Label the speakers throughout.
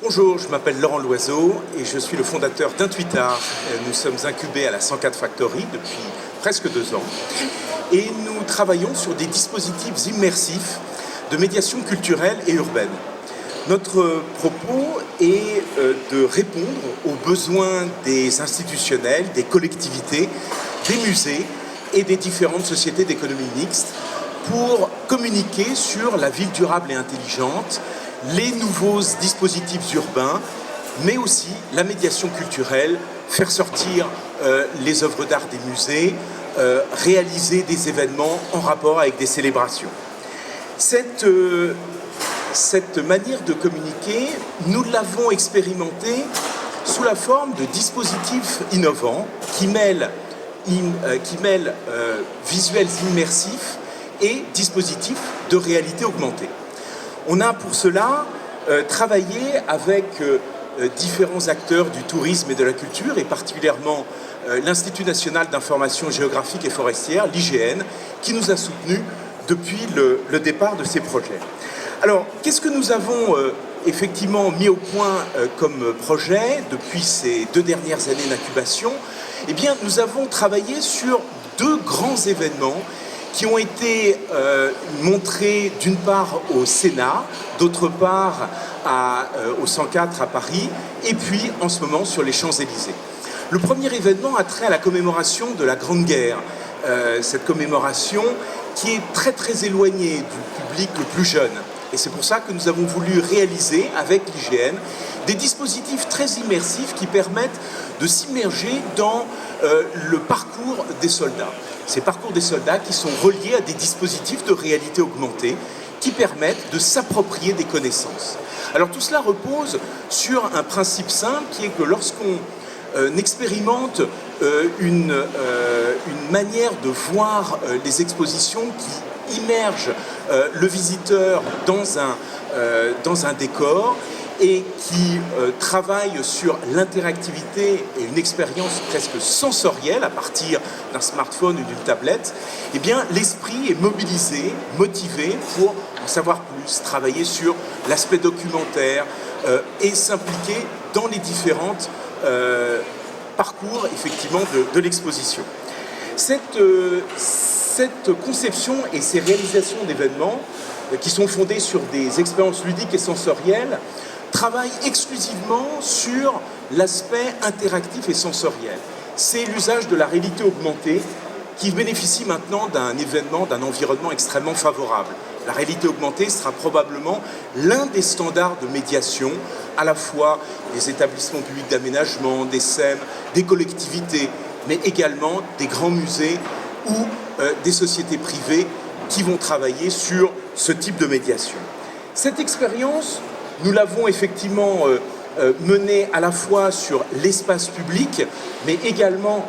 Speaker 1: Bonjour, je m'appelle Laurent Loiseau et je suis le fondateur d'Intuitart. Nous sommes incubés à la 104 Factory depuis presque 2 ans et nous travaillons sur des dispositifs immersifs de médiation culturelle et urbaine. Notre propos est de répondre aux besoins des institutionnels, des collectivités, des musées et des différentes sociétés d'économie mixte pour communiquer sur la ville durable et intelligente, les nouveaux dispositifs urbains, mais aussi la médiation culturelle, faire sortir les œuvres d'art des musées, réaliser des événements en rapport avec des célébrations. Cette manière de communiquer, nous l'avons expérimentée sous la forme de dispositifs innovants qui mêlent visuels immersifs et dispositifs de réalité augmentée. On a pour cela travaillé avec différents acteurs du tourisme et de la culture, et particulièrement l'Institut national d'information géographique et forestière, l'IGN, qui nous a soutenus depuis le départ de ces projets. Alors, qu'est-ce que nous avons effectivement mis au point comme projet depuis ces 2 dernières années d'incubation? Eh bien, nous avons travaillé sur 2 grands événements qui ont été montrés d'une part au Sénat, d'autre part au 104 à Paris, et puis en ce moment sur les Champs-Élysées. Le premier événement a trait à la commémoration de la Grande Guerre, cette commémoration qui est très très éloignée du public le plus jeune. Et c'est pour ça que nous avons voulu réaliser avec l'IGN des dispositifs très immersifs qui permettent de s'immerger dans le parcours des soldats. Ces parcours des soldats qui sont reliés à des dispositifs de réalité augmentée qui permettent de s'approprier des connaissances. Alors tout cela repose sur un principe simple qui est que lorsqu'on expérimente une manière de voir les expositions qui immerge le visiteur dans un décor et qui travaille sur l'interactivité et une expérience presque sensorielle à partir d'un smartphone ou d'une tablette, eh bien l'esprit est mobilisé, motivé pour en savoir plus, travailler sur l'aspect documentaire et s'impliquer dans les différentes parcours effectivement de l'exposition. Cette conception et ces réalisations d'événements qui sont fondées sur des expériences ludiques et sensorielles travaillent exclusivement sur l'aspect interactif et sensoriel. C'est l'usage de la réalité augmentée qui bénéficie maintenant d'un événement, d'un environnement extrêmement favorable. La réalité augmentée sera probablement l'un des standards de médiation, à la fois des établissements publics d'aménagement, des SEM, des collectivités, mais également des grands musées ou des sociétés privées qui vont travailler sur ce type de médiation. Cette expérience, nous l'avons effectivement menée à la fois sur l'espace public, mais également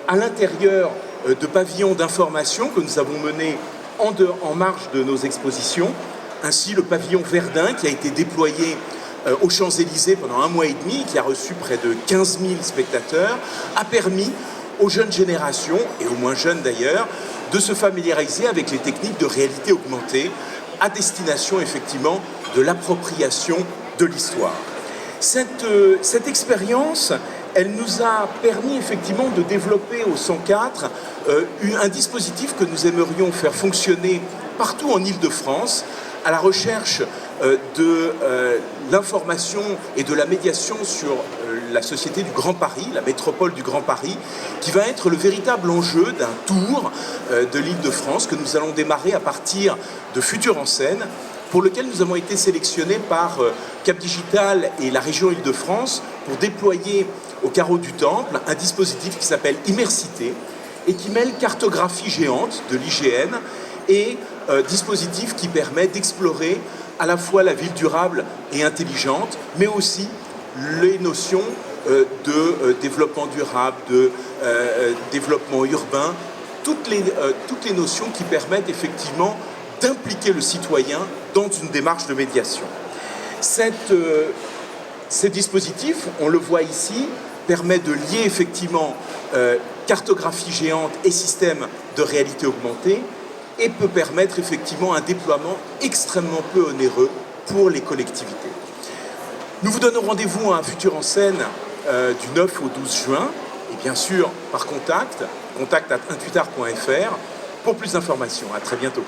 Speaker 1: à l'intérieur de pavillons d'information que nous avons menés en marge de nos expositions. Ainsi, le pavillon Verdun, qui a été déployé aux Champs-Élysées pendant 1 mois et demi, qui a reçu près de 15 000 spectateurs, a permis aux jeunes générations, et aux moins jeunes d'ailleurs, de se familiariser avec les techniques de réalité augmentée à destination effectivement de l'appropriation de l'histoire. Cette expérience, elle nous a permis effectivement de développer au 104 un dispositif que nous aimerions faire fonctionner partout en Île-de-France à la recherche de l'information et de la médiation sur la société du Grand Paris, la métropole du Grand Paris, qui va être le véritable enjeu d'un tour de l'Île-de-France que nous allons démarrer à partir de Futur en Scène, pour lequel nous avons été sélectionnés par Cap Digital et la région Île-de-France pour déployer au carreau du Temple un dispositif qui s'appelle Immersité et qui mêle cartographie géante de l'IGN et dispositif qui permet d'explorer à la fois la ville durable et intelligente, mais aussi les notions de développement durable, de développement urbain, toutes les notions qui permettent effectivement d'impliquer le citoyen dans une démarche de médiation. Ces dispositifs, on le voit ici, permet de lier effectivement cartographie géante et système de réalité augmentée et peut permettre effectivement un déploiement extrêmement peu onéreux pour les collectivités. Nous vous donnons rendez-vous à un futur en scène du 9 au 12 juin, et bien sûr par contact@intuitart.fr pour plus d'informations. À très bientôt.